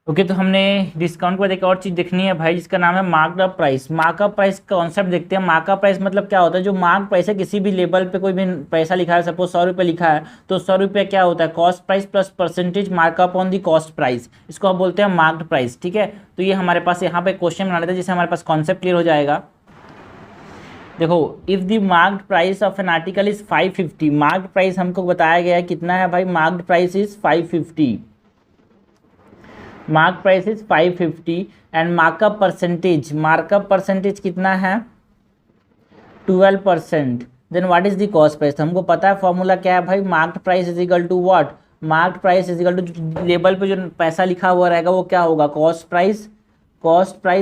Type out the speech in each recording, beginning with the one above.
Okay तो हमने discount के बाद एक और चीज़ देखनी है भाई, जिसका नाम है मार्कअप प्राइस। मार्कअप प्राइस का कॉन्सेप्ट देखते हैं। मार्कअप प्राइस मतलब क्या होता है, जो मार्क प्राइस है किसी भी लेबल पे कोई भी पैसा लिखा है, सपोज 100 रुपये लिखा है तो 100 रुपये क्या होता है, cost price plus percentage markup on the cost price, इसको आप बोलते हैं मार्क्ड प्राइस। ठीक है, तो ये हमारे पास यहाँ पे क्वेश्चन बना लेते हैं जिससे हमारे पास कॉन्सेप्ट क्लियर हो जाएगा। देखो, if the marked price of an article is 550, marked price हमको बताया गया है कितना है भाई, marked price is 550, mark price is 550 and markup percentage कितना है 12%। Then what is the cost price, हमको पता है फॉर्मूला क्या है भाई, marked price is equal to what, marked price is equal to label पे जो पैसा लिखा हुआ रहेगा वो क्या होगा, cost price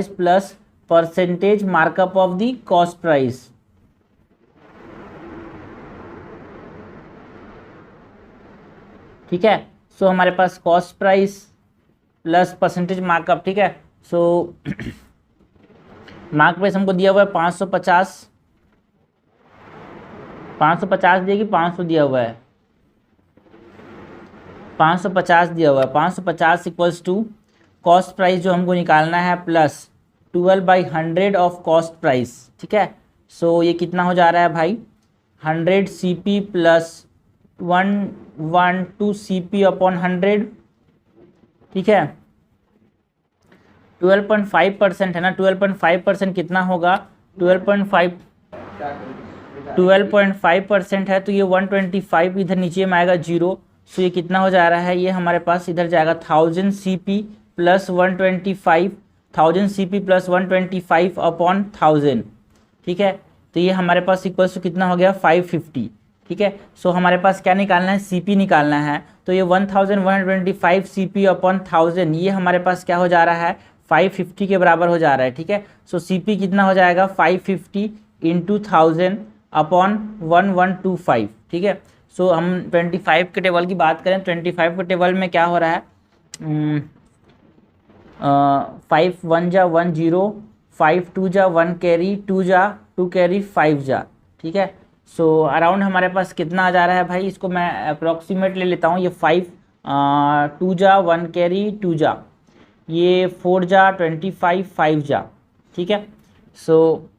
plus percentage markup of the cost price. ठीक है, सो हमारे पास cost price plus percentage markup. ठीक है, सो मार्क प्राइस हमको दिया हुआ है 550 देगी, 500 दिया हुआ है, 550 दिया हुआ है, 550 इक्वल्स टू कॉस्ट प्राइस जो हमको निकालना है प्लस 12/100 ऑफ कॉस्ट प्राइस। ठीक है, सो ये कितना हो जा रहा है भाई, 100 CP प्लस 112 CP अपॉन 100। ठीक है, 12.5% है ना, 12.5% कितना होगा, 12.5% है तो ये 125 इधर नीचे में आएगा 0, सो ये कितना हो जा रहा है, ये हमारे पास इधर जाएगा 1000 CP plus 125, 1000 CP plus 125 upon 1000। ठीक है, तो ये हमारे पास इक्वल्स टू कितना हो गया 550। ठीक है, सो हमारे पास क्या निकालना है, CP निकालना है, तो ये 1125 CP अपॉन 1000 ये हमारे पास क्या हो जा रहा है 550 के बराबर हो जा रहा है। ठीक है, सो CP कितना हो जाएगा 550 इंटू 1000 अपॉन 1125। ठीक है, सो हम 25 के टेबल की बात करें, 25 के टेबल में क्या हो रहा है, 5 1 जा 1 0, 5 2 जा 1 कैरी, 2 जा 2 कैरी 5 जा। ठीक है, सो अराउंड हमारे पास कितना आ जा रहा है भाई, इसको मैं अप्रॉक्सीमेट ले लेता हूँ, ये 5 2 जा 1 कैरी 2 जा, ये 4 जा 25 5 जा। ठीक है, सो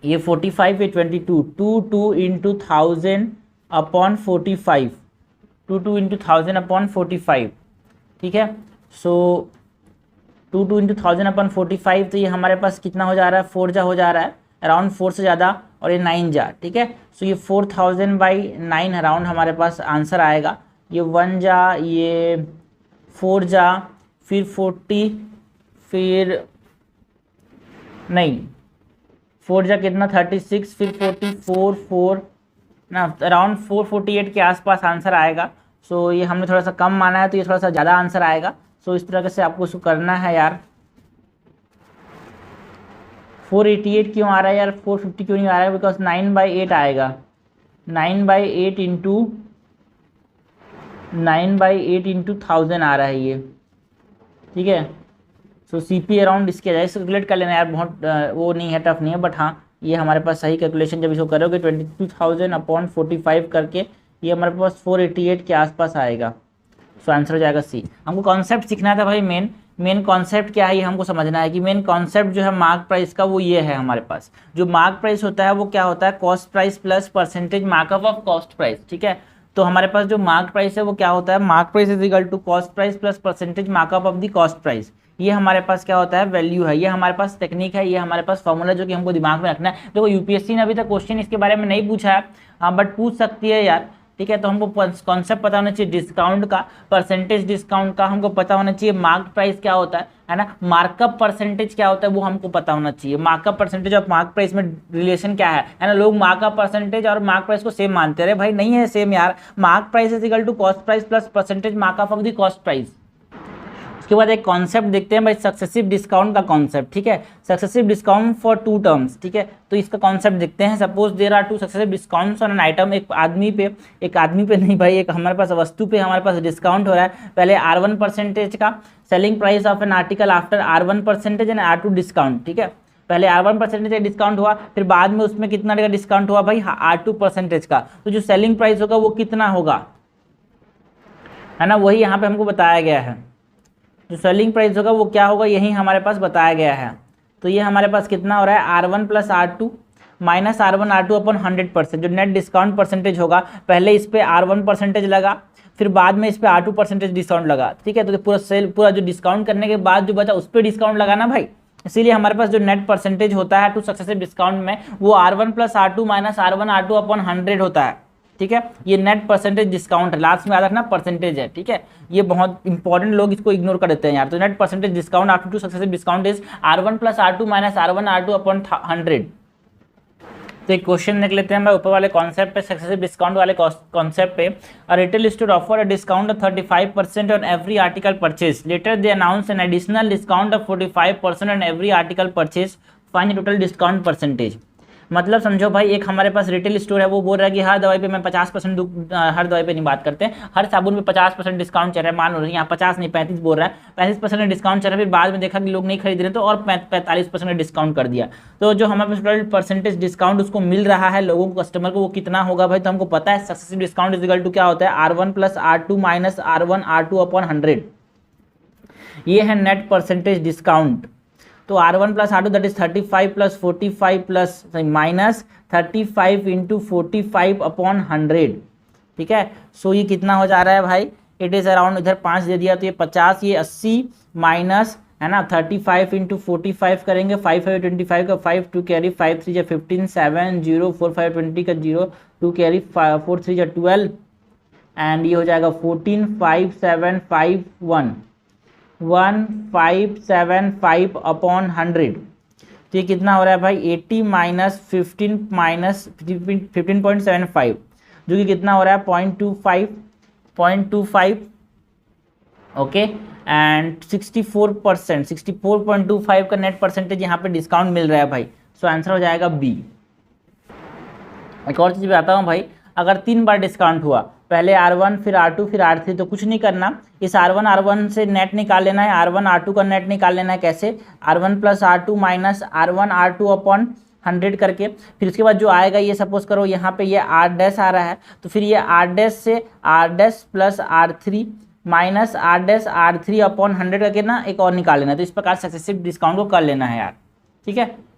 ये 45 ये 22, 2 इंटू 1000 अपॉन 45, 2 इंटू 1000 अपॉन 45। ठीक है, सो 2 इंटू 1000 अपॉन 45, तो ये हमारे पास कितना हो जा रहा है 4 जा हो जा रहा है, अराउंड 4 से ज़्यादा, और ये 9 जा। ठीक है, सो ये 4000/9 अराउंड हमारे पास आंसर आएगा। ये 1 जा, ये 4 जा, फिर 40, फिर नहीं 4 जा कितना 36, फिर 44 4 ना, अराउंड 448 के आसपास आंसर आएगा। सो ये हमने थोड़ा सा कम माना है तो ये थोड़ा सा ज़्यादा आंसर आएगा। सो इस तरह से आपको इसको करना है यार। 488 क्यों आ रहा है यार, 450 क्यों नहीं आ रहा है, बिकॉज 9/8 आएगा, 9/8 इंटू 1000 आ रहा है ये। ठीक है, सो CP अराउंड इसके जाए, इसको कैलकुलेट कर लेना यार, बहुत वो नहीं है, टफ नहीं है, बट हाँ ये हमारे पास सही कैलकुलेशन जब इसको करोगे 22,000 अपॉन 45 करके ये हमारे पास 488 के आसपास आएगा। सो आंसर हो जाएगा C। हमको कॉन्सेप्ट सीखना था भाई, मेन कॉन्सेप्ट क्या है ये हमको समझना है कि मेन कॉन्सेप्ट जो है मार्क प्राइस का वो ये है। हमारे पास जो मार्क प्राइस होता है वो क्या होता है, cost price plus percentage markup of cost price. ठीक है, तो हमारे पास जो मार्क प्राइस है वो क्या होता है, mark price is equal to cost price plus percentage markup of the cost price. ये हमारे पास क्या होता है, वैल्यू है, ये हमारे पास टेक्निक है, ये हमारे पास फॉर्मूला जो कि हमको दिमाग में रखना है। देखो UPSC ने अभी तक क्वेश्चन इसके बारे में नहीं पूछा है, हाँ बट पूछ सकती है यार। ठीक है, तो हमको कॉन्सेप्ट पता होना चाहिए डिस्काउंट का, परसेंटेज डिस्काउंट का हमको पता होना चाहिए, मार्क प्राइस क्या होता है ना, मार्कअप परसेंटेज क्या होता है वो हमको पता होना चाहिए, मार्कअप परसेंटेज और मार्क प्राइस में रिलेशन क्या है ना। लोग मार्कअप परसेंटेज और मार्क प्राइस को सेम मानते रहे, भाई नहीं है सेम यार। Mark price is equal to cost price plus percentage markup of the cost price. उसके बाद एक कॉन्सेप्ट देखते हैं भाई, सक्सेसिव डिस्काउंट का कॉन्सेप्ट। ठीक है, सक्सेसिव डिस्काउंट फॉर 2 टर्म्स। ठीक है, तो इसका कॉन्सेप्ट देखते हैं। Suppose there are 2 successive discounts on an item, एक आदमी पे नहीं भाई, एक हमारे पास वस्तु पे हमारे पास डिस्काउंट हो रहा है। पहले R1% का selling price of an article after R1% and R2 discount. ठीक है, पहले R1% डिस्काउंट हुआ, फिर बाद में उसमें कितना का डिस्काउंट हुआ भाई, R2% का। तो जो सेलिंग प्राइस होगा वो कितना होगा, है ना, वही यहाँ पे हमको बताया गया है। जो सेलिंग प्राइस होगा वो क्या होगा, यही हमारे पास बताया गया है। तो ये हमारे पास कितना हो रहा है, R1 plus R2 minus R1 R2 अपन 100%, जो नेट डिस्काउंट परसेंटेज होगा, पहले इस पे R1 परसेंटेज लगा, फिर बाद में इस पे R2 परसेंटेज डिस्काउंट लगा, ठीक है। तो पूरा जो डिस्काउंट करने के बाद जो बचा उस पर डिस्काउंट लगाना भाई, इसीलिए हमारे पास जो नेट परसेंटेज होता है टू सक्सेसिव डिस्काउंट में वो R1 plus R2 minus R1 R2 upon 100 होता है, ठीक है। ये नेट परसेंटेज डिस्काउंट है, लास्ट में याद रखना परसेंटेज है, ठीक है। ये बहुत इंपॉर्टेंट, लोग इसको इग्नोर कर देते हैं यार। तो net percentage discount after two successive discount is R1 plus R2 minus R1 R2 upon 100। तो एक क्वेश्चन देख लेते हैं भाई ऊपर वाले कॉन्सेप्ट पे, सक्सेसिव डिस्काउंट वाले कॉन्सेप्ट पे। A retail store offer a discount of 35% on every article purchase, later they announce an additional discount of 45% on every article purchase, find total discount percentage. मतलब समझो भाई, एक हमारे पास रिटेल स्टोर है, वो बोल रहा है कि हर दवाई पे मैं 50%, हर दवाई पे नहीं बात करते हैं, हर साबुन पे 50% डिस्काउंट चल रहा है, मान लो यहाँ 50 नहीं 35 बोल रहा है, 35% डिस्काउंट चल रहा है, फिर बाद में देखा कि लोग नहीं खरीद रहे तो और 45% डिस्काउंट कर दिया। तो जो हमारे पास टोटल परसेंटेज डिस्काउंट उसको मिल रहा है लोगों को, कस्टमर को, वो कितना होगा भाई। तो हमको पता है successive discount is equal to क्या होता है, R1 plus R2 minus R1 R2 upon 100। ये है नेट परसेंटेज डिस्काउंट। तो R1 plus R2 that is 35 plus 45 plus minus 35 into 45 upon 100, ठीक है। सो ये कितना हो जा रहा है भाई, इट इज अराउंड, इधर 5 दे दिया तो ये 50, ये 80 माइनस है ना 35 इंटू 45 करेंगे, 5 5 25 का 5 2 कैरी 5 3 जा 15 7 0 4 5 20 का 0 2 कैरी 4 3 जा 12 एंड ये हो जाएगा 14 5 7 5 1 1575 अपॉन 100। तो ये कितना हो रहा है भाई, 80 माइनस 15 माइनस 15.75, जो कि कितना हो रहा है 0.25 ओके। एंड 64%, 64.25 का नेट परसेंटेज यहाँ पे डिस्काउंट मिल रहा है भाई। सो आंसर हो जाएगा बी। एक और चीज़ बताता हूँ भाई, अगर 3 बार डिस्काउंट हुआ, पहले R1 फिर R2 फिर R3, तो कुछ नहीं करना, इस R1 से नेट निकाल लेना है, R1 R2 का नेट निकाल लेना है। कैसे, R1 plus R2 minus R1 R2 upon 100 करके, फिर उसके बाद जो आएगा ये सपोज करो यहाँ पे ये R डैश आ रहा है, तो फिर ये R डैश से R dash plus R3 minus R dash R3 upon 100 करके ना एक और निकाल लेना। तो इस प्रकार सक्सेसिव डिस्काउंट को कर लेना है यार, ठीक है।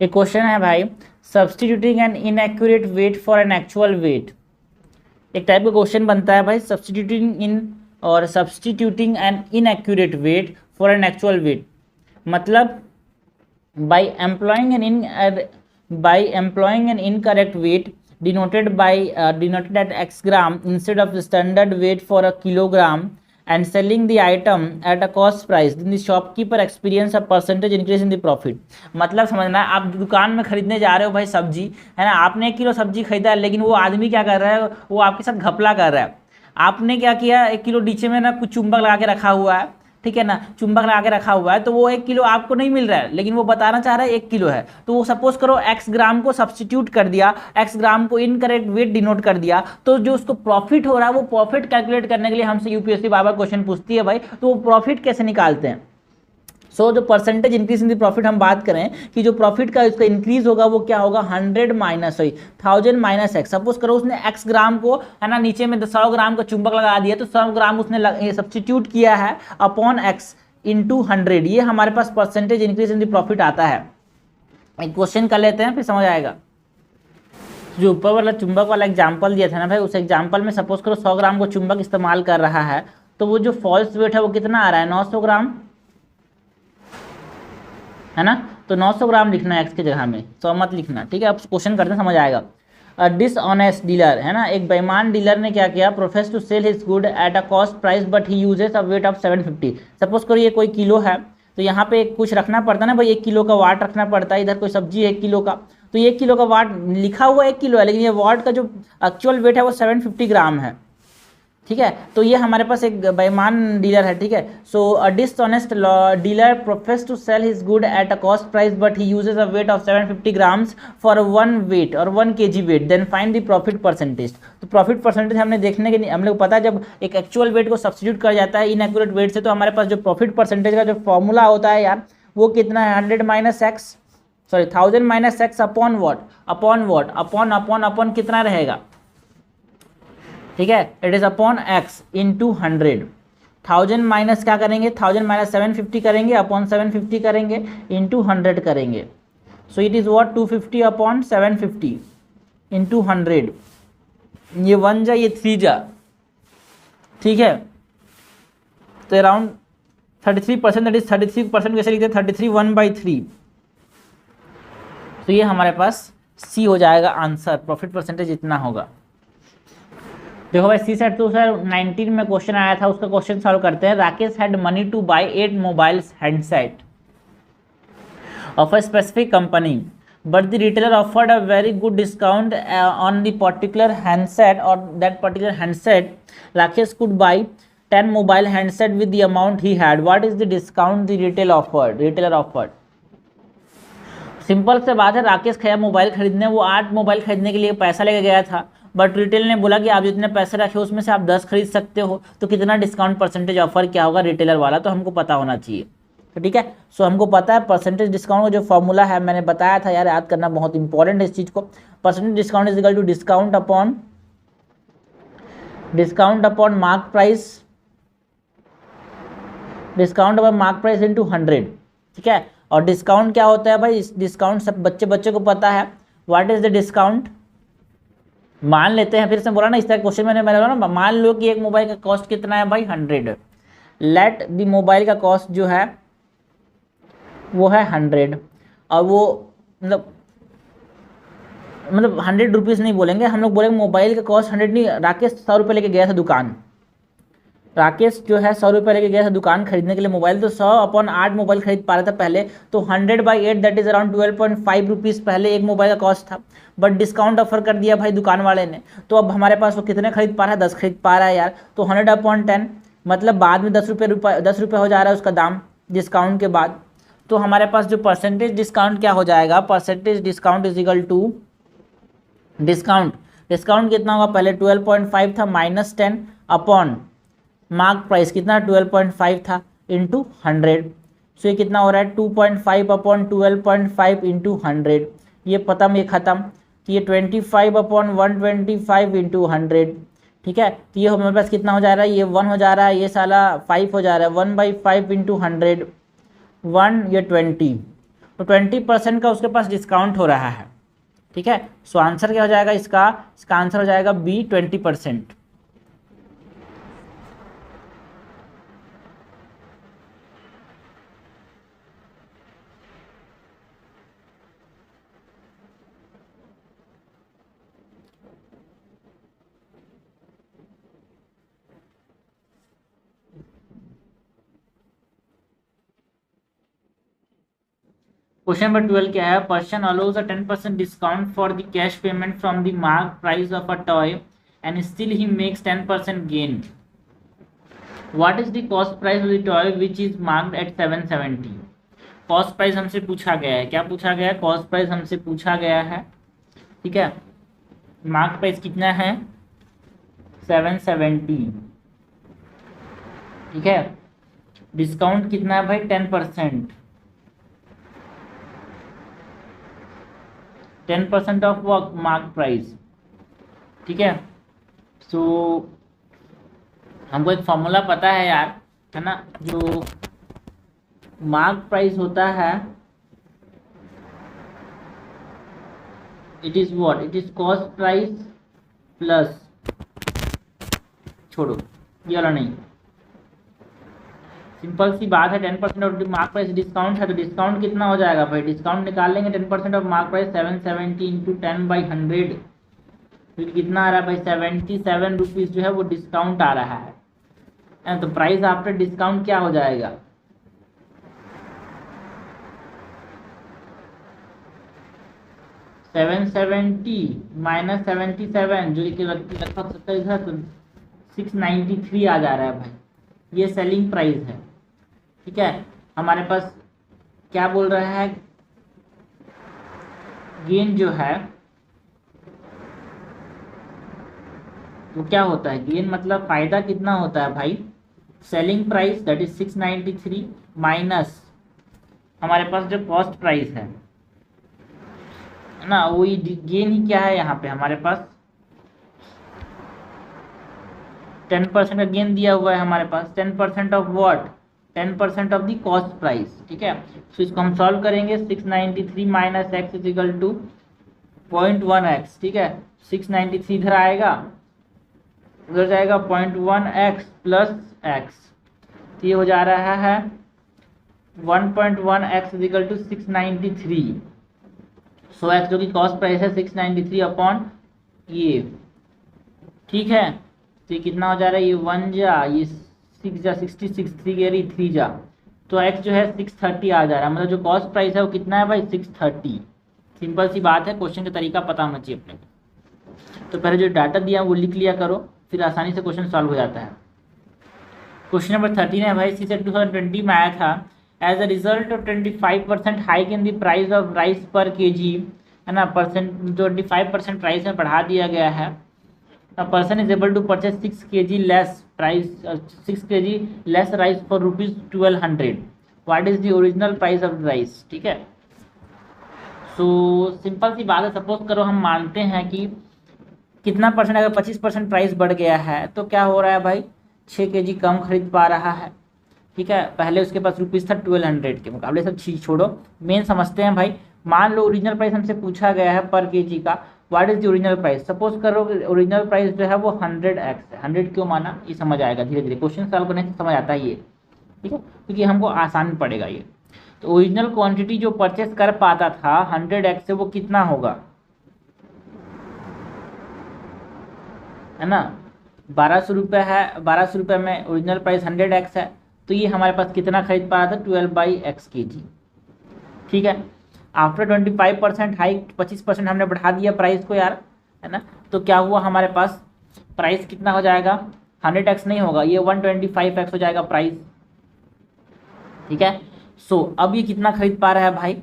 एक क्वेश्चन है भाई, substituting an inaccurate weight for an actual weight. एक टाइप का क्वेश्चन बनता है भाई, substituting an inaccurate weight for an actual weight. मतलब by employing an incorrect weight denoted at x gram instead of the standard weight for a kilogram and selling the item at a cost price, then the shopkeeper experience a percentage increase in the profit। मतलब समझना, आप दुकान में खरीदने जा रहे हो भाई सब्जी, है ना, आपने 1 किलो सब्जी खरीदा है, लेकिन वो आदमी क्या कर रहा है, वो आपके साथ घपला कर रहा है। आपने क्या किया, 1 किलो नीचे में ना कुछ चुंबक लगा के रखा हुआ है, ठीक है ना, चुंबक लगा के रखा हुआ है, तो वो 1 किलो आपको नहीं मिल रहा है, लेकिन वो बताना चाह रहा है 1 किलो है। तो वो सपोज करो x ग्राम को सब्सटीट्यूट कर दिया, x ग्राम को इनकरेक्ट वेट डिनोट कर दिया, तो जो उसको प्रॉफिट हो रहा है, वो प्रॉफिट कैलकुलेट करने के लिए हमसे यूपीएससी बार बार क्वेश्चन पूछती है भाई, तो वो प्रॉफिट कैसे निकालते हैं। सो जो percentage increase in the profit हम बात करें कि जो प्रॉफिट का इसका इंक्रीज होगा वो क्या होगा, 1000 माइनस x। सपोज करो उसने x ग्राम को, है ना, नीचे में 100 ग्राम का चुंबक लगा दिया, तो 100 ग्राम उसने सब्सटीट्यूट किया है अपॉन x इंटू 100। ये हमारे पास percentage increase in the profit आता है। एक क्वेश्चन कर लेते हैं, फिर समझ आएगा। जो ऊपर वाला चुंबक वाला एग्जाम्पल दिया था ना भाई, उस एग्जाम्पल में सपोज करो 100 ग्राम को चुंबक इस्तेमाल कर रहा है, तो वो जो फॉल्स वेट है वो कितना आ रहा है, 900 ग्राम, है ना। तो 900 ग्राम लिखना है x की जगह में, 100 मत लिखना, ठीक है। अब क्वेश्चन करते हैं, समझ आएगा। डिसऑनेस्ट डीलर है ना, एक बेईमान डीलर ने क्या किया, profess to sell his good at a cost price but he uses a weight of 750। Suppose करो ये कोई किलो है, तो यहाँ पे कुछ रखना पड़ता है ना भाई, 1 किलो का वाट रखना पड़ता है, इधर कोई सब्जी है 1 किलो का, तो 1 किलो का वाट लिखा हुआ 1 किलो है, लेकिन ये वाट का जो एक्चुअल वेट है वो 750 ग्राम है। ठीक है, तो ये हमारे पास एक बेईमान डीलर है। ठीक है, so a dishonest dealer profess to sell his good at a cost price but he uses a weight of 750 grams for 1 weight और 1 kg weight, then find the profit percentage. तो प्रॉफिट परसेंटेज हमने देखने के, हम लोग पता है जब एक एक्चुअल वेट को सब्स्टिट्यूट कर जाता है इनएक्यूरेट वेट से, तो हमारे पास जो प्रॉफिट परसेंटेज का जो फॉर्मूला होता है यार, वो कितना है, 100 minus x, sorry 1000 minus x upon what, upon कितना रहेगा, ठीक है, it is upon x into 100। 1000 minus क्या करेंगे, 1000 माइनस 750 करेंगे, अपॉन 750 करेंगे, इंटू 100 करेंगे, so it is what 250 upon 750 into 100, ये 1 जा ये 3 जा, ठीक है, तो अराउंड 33%, दैट इज 33% कैसे लिखते हैं, 33 1/3, तो ये हमारे पास सी हो जाएगा आंसर, प्रॉफिट परसेंटेज इतना होगा। देखो भाई सी सेट तो सर 19 में क्वेश्चन आया था, उसका क्वेश्चन सॉल्व करते हैं। Rakesh had money to buy 8 mobiles handset of a specific company but the retailer offered a very good discount on the particular handset और that particular handset Rakesh could buy 10 mobile handset with the amount he had, what is the discount the retailer offered. Simple से बात है, Rakesh खया mobile खरीदने, वो 8 mobile खरीदने के लिए पैसा लेके गया था, बट रिटेल ने बोला कि आप जितने पैसे रखे उसमें से आप 10 खरीद सकते हो, तो कितना डिस्काउंट परसेंटेज ऑफर क्या होगा रिटेलर वाला, तो हमको पता होना चाहिए। तो ठीक है, सो हमको पता है परसेंटेज डिस्काउंट का जो फॉर्मूला है, मैंने बताया था यार, याद करना बहुत इंपॉर्टेंट है इस चीज़ को। Percentage discount is equal to discount upon mark price into 100। ठीक है, और डिस्काउंट क्या होता है भाई, डिस्काउंट सब बच्चे को पता है, व्हाट इज द डिस्काउंट। मान लेते हैं, फिर से बोला ना, इस तरह क्वेश्चन मैंने बोला ना, मान लो कि एक मोबाइल का कॉस्ट कितना है भाई 100, लेट द मोबाइल का कॉस्ट जो है वो है 100, और वो मतलब 100 रुपीज़ नहीं बोलेंगे हम लोग, बोलेंगे मोबाइल का कॉस्ट 100 नहीं, राकेश 100 रुपये लेके गया था दुकान, राकेश जो है 100 रुपये लेके गया था दुकान खरीदने के लिए मोबाइल, तो 100 अपॉन 8 मोबाइल खरीद पा रहा था पहले, तो 100/8 दैट इज अराउंड 12.5 रुपीज़ पहले एक मोबाइल का कॉस्ट था, बट डिस्काउंट ऑफर कर दिया भाई दुकान वाले ने, तो अब हमारे पास वो कितने खरीद पा रहा है, 10 खरीद पा रहा है यार, तो 100/10 मतलब बाद में 10 रुपये हो जा रहा है उसका दाम डिस्काउंट के बाद, तो हमारे पास जो परसेंटेज डिस्काउंट क्या हो जाएगा, percentage discount is equal to discount कितना होगा, पहले 12.5 था माइनस 10 अपॉन मार्क प्राइस कितना 12.5 था इंटू 100, सो ये कितना हो रहा है 2.5 अपॉन 12.5 इंटू 100, ये पता ये ख़त्म, तो ये 25 अपॉन 125 इंटू 100। ठीक है, तो ये हमारे पास कितना हो जा रहा है, ये 1 हो जा रहा है, ये साला 5 हो जा रहा है, 1/5 इंटू 100 1, ये 20, तो 20% का उसके पास डिस्काउंट हो रहा है। ठीक है, सो आंसर क्या हो जाएगा इसका आंसर हो जाएगा बी 20%। क्वेश्चन नंबर 12 क्या है, person allows a 10% discount for the cash payment from the mark price of a toy and still he makes 10% gain, what is the cost price of the toy which is marked at 770। Cost price हमसे पूछा गया है, क्या पूछा गया है, cost price हमसे पूछा गया है। ठीक है, मार्क प्राइस कितना है 770। ठीक है, डिस्काउंट कितना है भाई 10%, 10% ऑफ मार्क प्राइस। ठीक है, सो हमको एक फॉर्मूला पता है यार, है ना, जो मार्क प्राइस होता है it is what, it is cost price plus, छोड़ो ये वाला नहीं, सिंपल सी बात है, 10% ऑफ मार्क प्राइस डिस्काउंट है, तो डिस्काउंट कितना हो जाएगा भाई, डिस्काउंट निकाल लेंगे 10% ऑफ मार्क प्राइस 770 इंटू 10/100, क्योंकि कितना आ रहा है भाई 77 रुपीज़ जो है वो डिस्काउंट आ रहा है तो प्राइस आफ्टर डिस्काउंट क्या हो जाएगा 770 माइनस 77 जो कि लगभग 693 आ जा रहा है भाई, ये सेलिंग प्राइस है। ठीक है, हमारे पास क्या बोल रहा है गेन जो है वो क्या होता है, गेन मतलब फायदा कितना होता है भाई, selling price that is 693 minus हमारे पास जो कॉस्ट प्राइस है ना, वही गेन ही क्या है यहाँ पे हमारे पास 10% का गेन दिया हुआ है हमारे पास, 10% off what 10% of the cost price. ठीक है, तो इसको हम सॉल्व करेंगे 693 minus x is equal to 0.1x। ठीक है, 693 इधर आएगा, उधर जाएगा 0.1x प्लस एक्स, तो ये हो जा रहा है 1.1x is equal to 693। So x जो कि कॉस्ट प्राइस है 693 अपॉन ये। ठीक है, तो ये कितना हो जा रहा है, ये 1 जा, ये 6 जा, 66 3 गरी 3 जा, तो एक्स जो है 630 आ जा रहा है, मतलब जो कॉस्ट प्राइस है वो कितना है भाई 630। सिंपल सी बात है, क्वेश्चन का तरीका पता होना चाहिए अपने को। तो पहले जो डाटा दिया वो लिख लिया करो, फिर आसानी से क्वेश्चन सॉल्व हो जाता है। क्वेश्चन नंबर 13 है भाई, सी से 2020 में आया था, as a result of 25% hike in the price of rice per KG, है ना, 25% प्राइस में बढ़ा दिया गया है। A person is able to purchase 6 kg less price 6 kg less rice for rupees 1200. What is the original price of the rice? ठीक है, so simple सी बात है, सपोज करो हम मानते हैं कि कितना परसेंट, अगर 25% प्राइस बढ़ गया है तो क्या हो रहा है भाई 6 kg कम खरीद पा रहा है। ठीक है, पहले उसके पास रुपीज़ था 1200 के मुकाबले, सब चीज़ छोड़ो, मेन समझते हैं भाई। मान लो ओरिजिनल प्राइस हमसे पूछा गया है पर केजी का, what is the original price. Suppose करो ओरिजिनल प्राइस जो है वो 100x है, 100 क्यों माना ये समझ आएगा धीरे धीरे, क्वेश्चन सॉल्व करने से समझ आता है ये। ठीक है, क्योंकि हमको आसान पड़ेगा ये। तो ओरिजिनल क्वांटिटी जो परचेस कर पाता था 100x से, वो कितना होगा, है ना, 1200 रुपये है, 1200 रुपये में ओरिजिनल प्राइस 100x है, तो ये हमारे पास कितना खरीद पा रहा था 12/x kg। ठीक है, आफ्टर 25% हाइक, 25% हमने बढ़ा दिया प्राइस को यार, है ना, तो क्या हुआ हमारे पास प्राइस कितना हो जाएगा 100x नहीं होगा, ये 125x हो जाएगा प्राइस। ठीक है, सो अब ये कितना खरीद पा रहा है भाई,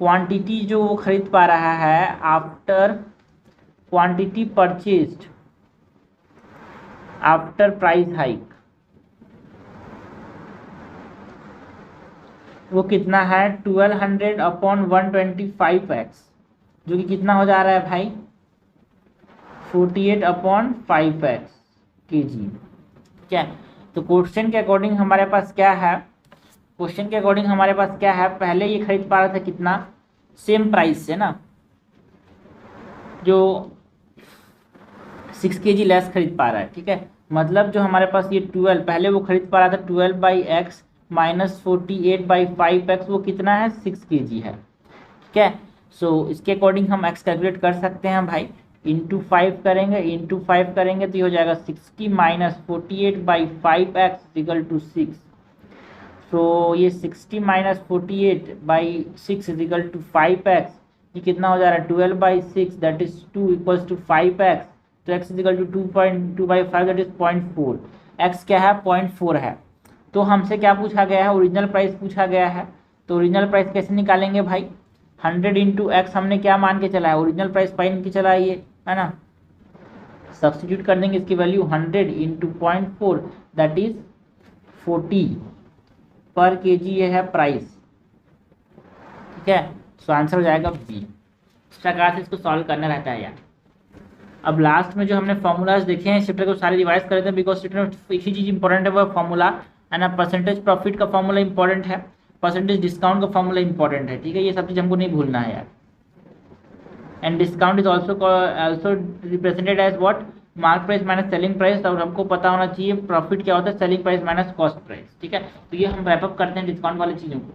क्वांटिटी जो वो खरीद पा रहा है after quantity purchased after price hike, वो कितना है 1200 अपॉन 125x, जो कि कितना हो जा रहा है भाई 48 अपॉन 5x kg। ठीक है, तो क्वेश्चन के अकॉर्डिंग हमारे पास क्या है, क्वेश्चन के अकॉर्डिंग हमारे पास क्या है, पहले ये खरीद पा रहा था कितना, सेम प्राइस से ना, जो 6 kg लेस खरीद पा रहा है। ठीक है, मतलब जो हमारे पास ये 12, पहले वो खरीद पा रहा था 12/x माइनस 48/5x, वो कितना है 6 kg है। ठीक है, सो इसके अकॉर्डिंग हम x कैलकुलेट कर सकते हैं भाई, इंटू 5 करेंगे तो ये हो जाएगा 60 माइनस 48/5x इक्वल टू 6। सो ये 60 माइनस 48/6 इक्वल टू 5x, ये कितना हो जा रहा है 12/6 that is 2 equals to 5x, तो x equal to 2.2/5 that is 0.4। x क्या है 0.4 है। तो हमसे क्या पूछा गया है, ओरिजिनल प्राइस पूछा गया है, तो ओरिजिनल प्राइस कैसे निकालेंगे भाई, 100 इंटू एक्स हमने क्या मान के चला है, ओरिजिनल प्राइस पाइन के चला है ये, है ना, सब्स्टिट्यूट कर देंगे इसकी वैल्यू 100 इंटू 0.4 दैट इज 40 पर केजी, ये है प्राइस। ठीक है, सो आंसर हो जाएगा बी। इस प्रकार से इसको सॉल्व करना रहता है यार। अब लास्ट में जो हमने फॉर्मूलाज देखे हैं चैप्टर को सारे रिवाइज कर देते हैं, बिकॉज चैप्टर में एक ही चीज़ इंपॉर्टेंट है, वो फॉर्मूला है ना, परसेंटेज प्रॉफिट का फॉर्मूला इंपॉर्टेंट है, परसेंटेज डिस्काउंट का फॉर्मूला इंपॉर्टेंट है। ठीक है, ये सब चीज़ हमको नहीं भूलना है यार। And discount is also represented as what, mark price minus selling price, और हमको पता होना चाहिए प्रॉफिट क्या होता है, selling price minus cost price. ठीक है, तो ये हम रैप अप करते हैं डिस्काउंट वाली चीज़ों को।